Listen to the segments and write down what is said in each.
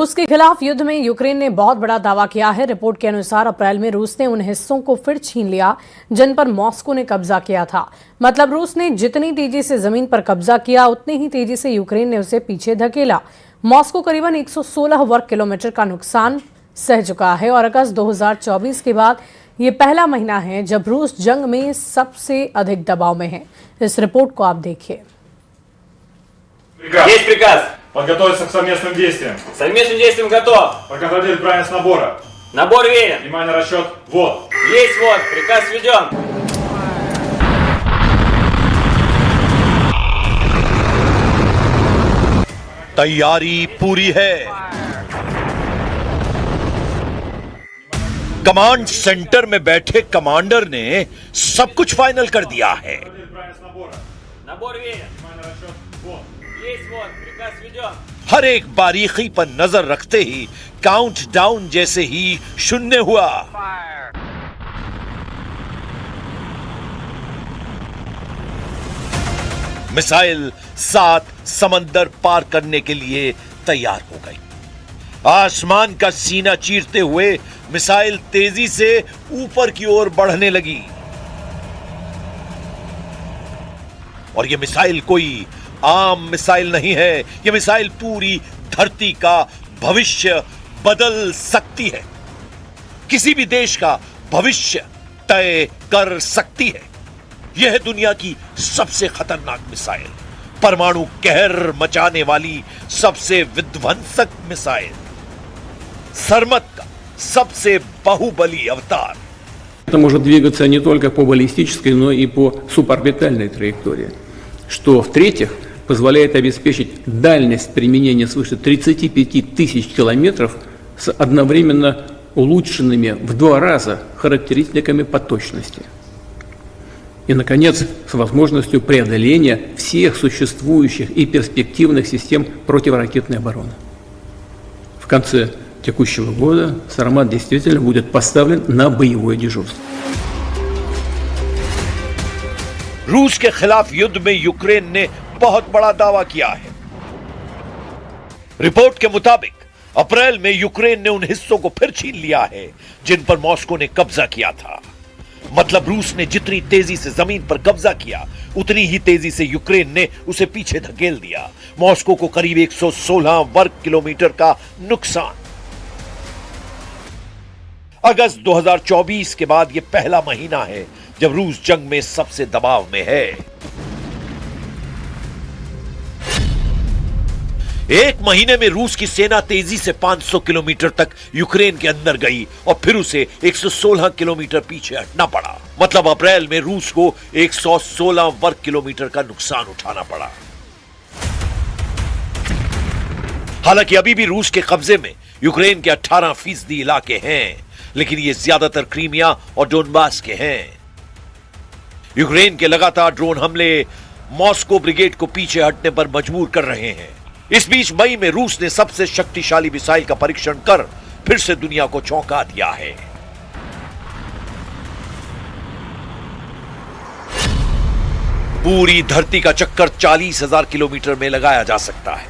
उसके खिलाफ युद्ध में यूक्रेन ने बहुत बड़ा दावा किया है। रिपोर्ट के अनुसार अप्रैल में रूस ने उन हिस्सों को फिर छीन लिया जिन पर मॉस्को ने कब्जा किया था। मतलब रूस ने जितनी तेजी से जमीन पर कब्जा किया उतनी ही तेजी से यूक्रेन ने उसे पीछे धकेला। मॉस्को करीबन 116 वर्ग किलोमीटर का नुकसान सह चुका है और अगस्त 2024 के बाद ये पहला महीना है जब रूस जंग में सबसे अधिक दबाव में है। इस रिपोर्ट को आप देखिए। Есть приказ. Подготовиться к совместным действиям. К совместным действиям готов. Проконтролировать правильность набора. Набор верен. Внимание, расчет. Вот. Есть вот. Приказ введен. तैयारी पूरी है। कमांड सेंटर में बैठे कमांडर ने सब कुछ फाइनल कर दिया है। Правильность набора. Набор верен. Внимание, расчет. Вот. Есть вот. Приказ введен. हर एक बारीकी पर नजर रखते ही काउंट डाउन जैसे ही शून्य हुआ। मिसाइल 7 समंदर पार करने के लिए तैयार हो गई। आसमान का सीना चीरते हुए मिसाइल तेजी से ऊपर की ओर बढ़ने लगी और यह मिसाइल कोई आम मिसाइल नहीं है। यह मिसाइल पूरी धरती का भविष्य बदल सकती है, किसी भी देश का भविष्य तय कर सकती है। यह है दुनिया की सबसे खतरनाक मिसाइल, परमाणु कहर मचाने वाली सबसे विध्वंसक मिसाइल, सरमत का सबसे बाहुबली अवतार। Это может двигаться не только по баллистической, но и по суборбитальной траектории, что, в-третьих, позволяет обеспечить дальность применения свыше 35 тысяч километров с одновременно улучшенными в 2 раза характеристиками по точности. И, наконец, с возможностью преодоления всех существующих и перспективных систем противоракетной обороны. В конце текущего года «Сармат» действительно будет поставлен на боевое дежурство. रूस के खिलाफ युद्ध में यूक्रेन ने बहुत बड़ा दावा किया है। रिपोर्ट के मुताबिक अप्रैल में यूक्रेन ने उन हिस्सों को फिर छीन लिया है जिन पर मॉस्को ने कब्जा किया था। मतलब रूस ने जितनी तेजी से जमीन पर कब्जा किया उतनी ही तेजी से यूक्रेन ने उसे पीछे धकेल दिया। मॉस्को को करीब 116 वर्ग किलोमीटर का नुकसान। अगस्त 2024 के बाद यह पहला महीना है जब रूस जंग में सबसे दबाव में है। एक महीने में रूस की सेना तेजी से 500 किलोमीटर तक यूक्रेन के अंदर गई और फिर उसे 116 किलोमीटर पीछे हटना पड़ा। मतलब अप्रैल में रूस को 116 वर्ग किलोमीटर का नुकसान उठाना पड़ा। हालांकि अभी भी रूस के कब्जे में यूक्रेन के 18% इलाके हैं, लेकिन ये ज्यादातर क्रीमिया और डोनबास के हैं। यूक्रेन के लगातार ड्रोन हमले मॉस्को ब्रिगेड को पीछे हटने पर मजबूर कर रहे हैं। इस बीच मई में रूस ने सबसे शक्तिशाली मिसाइल का परीक्षण कर फिर से दुनिया को चौंका दिया है। पूरी धरती का चक्कर 40,000 किलोमीटर में लगाया जा सकता है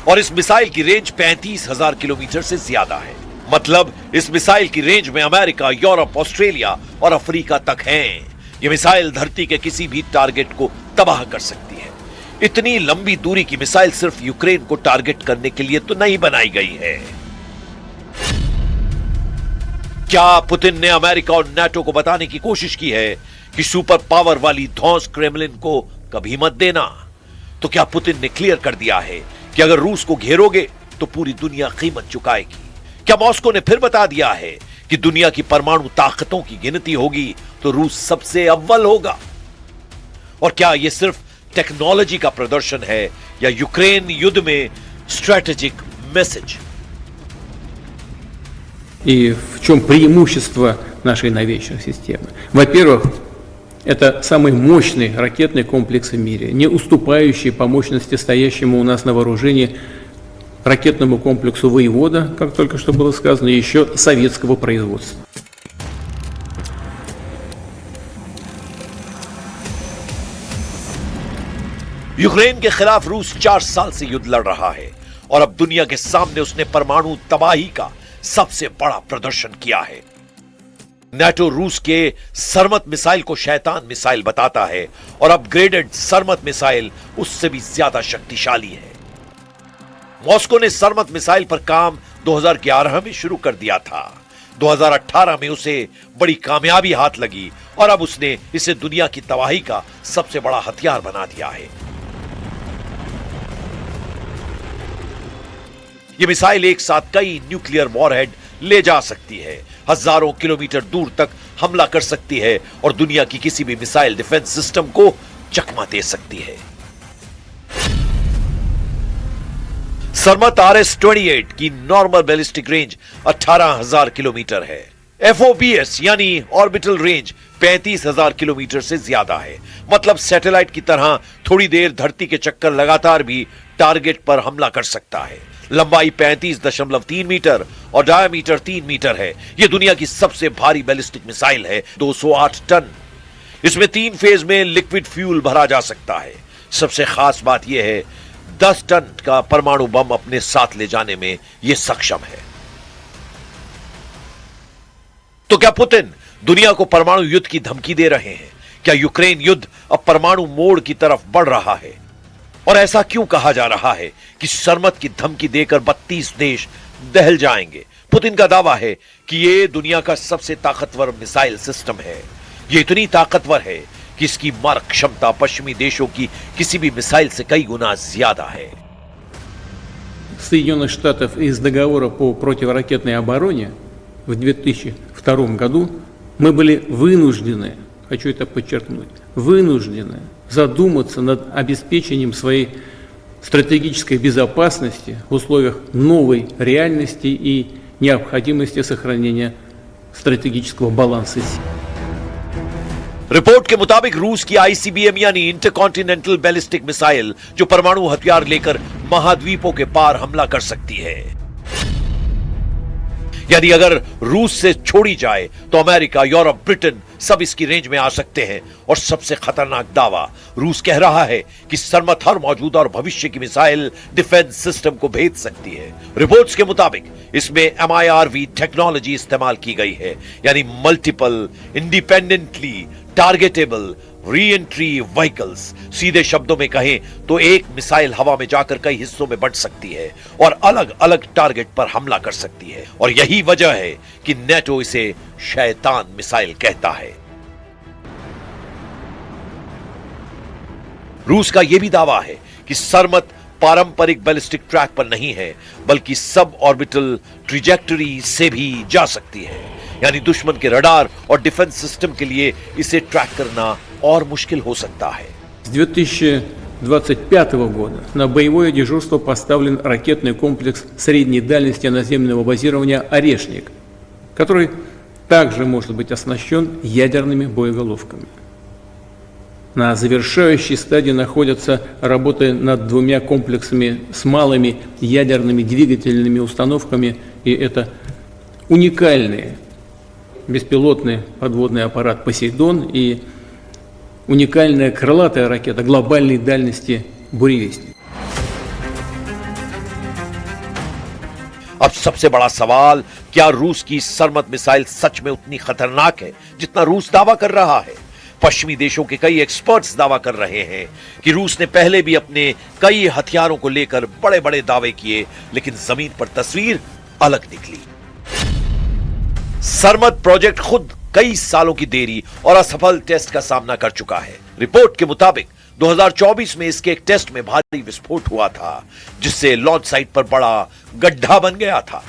और इस मिसाइल की रेंज 35,000 किलोमीटर से ज्यादा है। मतलब इस मिसाइल की रेंज में अमेरिका, यूरोप, ऑस्ट्रेलिया और अफ्रीका तक हैं। यह मिसाइल धरती के किसी भी टारगेट को तबाह कर सकती है। इतनी लंबी दूरी की मिसाइल सिर्फ यूक्रेन को टारगेट करने के लिए तो नहीं बनाई गई है। क्या पुतिन ने अमेरिका और नाटो को बताने की कोशिश की है कि सुपर पावर वाली धौंस क्रेमलिन को कभी मत देना? तो क्या पुतिन ने क्लियर कर दिया है कि अगर रूस को घेरोगे तो पूरी दुनिया कीमत चुकाएगी? क्या मॉस्को ने फिर बता दिया है कि दुनिया की परमाणु ताकतों की गिनती होगी तो रूस सबसे अव्वल होगा? और क्या यह सिर्फ टेक्नोलॉजी का प्रदर्शन है या यूक्रेन युद्ध में स्ट्रेटेजिक मैसेज? И в чем преимущество нашей новейшей системы? Во-первых, это самый мощный ракетный комплекс в мире, не уступающий по мощности стоящему у нас на вооружении ракетному комплексу «Воевода», как только что было сказано, еще советского производства. यूक्रेन के खिलाफ रूस 4 साल से युद्ध लड़ रहा है और अब दुनिया के सामने उसने परमाणु तबाही का सबसे बड़ा प्रदर्शन किया है। नेटो रूस के सरमत मिसाइल को शैतान मिसाइल बताता है और अपग्रेडेड सरमत मिसाइल उससे भी ज्यादा शक्तिशाली है। मॉस्को ने सरमत मिसाइल पर काम 2011 में शुरू कर दिया था। 2018 में उसे बड़ी कामयाबी हाथ लगी और अब उसने इसे दुनिया की तबाही का सबसे बड़ा हथियार बना दिया है। यह मिसाइल एक साथ कई न्यूक्लियर वॉरहेड ले जा सकती है, हजारों किलोमीटर दूर तक हमला कर सकती है और दुनिया की किसी भी मिसाइल डिफेंस सिस्टम को चकमा दे सकती है। सरमत RS-28 की नॉर्मल बैलिस्टिक रेंज 18,000 किलोमीटर है। FOBS यानी ऑर्बिटल रेंज 35,000 किलोमीटर से ज्यादा है। मतलब सैटेलाइट की तरह थोड़ी देर धरती के चक्कर लगातार भी टारगेट पर हमला कर सकता है। लंबाई 35.3 मीटर और डायमीटर 3 मीटर है। यह दुनिया की सबसे भारी बैलिस्टिक मिसाइल है, 208 टन। इसमें 3 फेज में लिक्विड फ्यूल भरा जा सकता है। सबसे खास बात यह है 10 टन का परमाणु बम अपने साथ ले जाने में यह सक्षम है। तो क्या पुतिन दुनिया को परमाणु युद्ध की धमकी दे रहे हैं? क्या यूक्रेन युद्ध अब परमाणु मोड़ की तरफ बढ़ रहा है? और ऐसा क्यों कहा जा रहा है कि सरमत की धमकी देकर 32 देश दहल जाएंगे? पुतिन का दावा है कि यह दुनिया का सबसे ताकतवर मिसाइल सिस्टम है। यह इतनी ताकतवर है कि इसकी मारक क्षमता पश्चिमी देशों की किसी भी मिसाइल से कई गुना ज्यादा है। Соединенных Штатов из договора по противоракетной обороне в 2002 году мы были вынуждены, хочу это подчеркнуть, вынуждены задуматься над обеспечением своей стратегической безопасности в условиях новой реальности и необходимости сохранения стратегического баланса сил. रिपोर्ट के मुताबिक रूस की ICBM यानी इंटरकॉन्टिनेंटल बैलिस्टिक मिसाइल जो परमाणु हथियार लेकर महाद्वीपों के पार हमला कर सकती है। यानी अगर रूस से छोड़ी जाए तो अमेरिका, यूरोप, ब्रिटेन सब इसकी रेंज में आ सकते हैं। और सबसे खतरनाक दावा, रूस कह रहा है कि सरमत हर मौजूदा और भविष्य की मिसाइल डिफेंस सिस्टम को भेज सकती है। रिपोर्ट्स के मुताबिक इसमें MIRV टेक्नोलॉजी इस्तेमाल की गई है, यानी multiple independently targetable re entry vehicles. सीधे शब्दों में कहें तो एक मिसाइल हवा में जाकर कई हिस्सों में बंट सकती है और अलग अलग टारगेट पर हमला कर सकती है। और यही वजह है कि नेटो इसे शैतान मिसाइल कहता है। रूस का यह भी दावा है कि सरमत पारंपरिक बैलिस्टिक ट्रैक पर नहीं है, बल्कि सब ऑर्बिटल ट्रिजेक्टरी से भी जा सकती है। यानी दुश्मन के रडार और डिफेंस सिस्टम के लिए इसे ट्रैक करना और मुश्किल हो सकता है। С 2025 года на боевое дежурство поставлен ракетный комплекс средней дальности наземного базирования «Орешник», который также может быть оснащен ядерными боеголовками. На завершающей стадии находятся работы над 2 комплексами с малыми ядерными двигательными установками, и это уникальные беспилотный подводный аппарат «Посейдон» и уникальная крылатая ракета глобальной дальности «Буревестник». अब सबसे बड़ा सवाल, क्या रूस की सरमत मिसाइल सच में उतनी खतरनाक है जितना रूस दावा कर रहा है? पश्चिमी देशों के कई एक्सपर्ट्स दावा कर रहे हैं कि रूस ने पहले भी अपने कई हथियारों को लेकर बड़े बड़े दावे किए, लेकिन जमीन पर तस्वीर अलग निकली। सरमत प्रोजेक्ट खुद कई सालों की देरी और असफल टेस्ट का सामना कर चुका है। रिपोर्ट के मुताबिक 2024 में इसके एक टेस्ट में भारी विस्फोट हुआ था, जिससे लॉन्च साइट पर बड़ा गड्ढा बन गया था।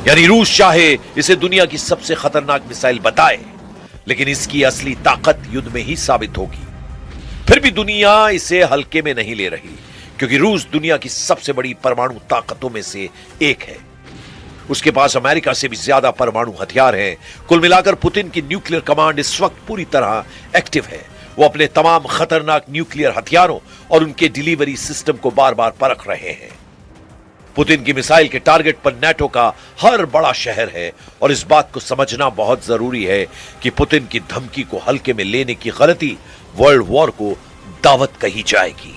यानी रूस चाहे इसे दुनिया की सबसे खतरनाक मिसाइल बताए, लेकिन इसकी असली ताकत युद्ध में ही साबित होगी। फिर भी दुनिया इसे हल्के में नहीं ले रही, क्योंकि रूस दुनिया की सबसे बड़ी परमाणु ताकतों में से एक है। उसके पास अमेरिका से भी ज्यादा परमाणु हथियार हैं। कुल मिलाकर पुतिन की न्यूक्लियर कमांड इस वक्त पूरी तरह एक्टिव है। वो अपने तमाम खतरनाक न्यूक्लियर हथियारों और उनके डिलीवरी सिस्टम को बार बार परख रहे हैं। पुतिन की मिसाइल के टारगेट पर नेटो का हर बड़ा शहर है, और इस बात को समझना बहुत जरूरी है कि पुतिन की धमकी को हल्के में लेने की गलती वर्ल्ड वॉर को दावत कही जाएगी।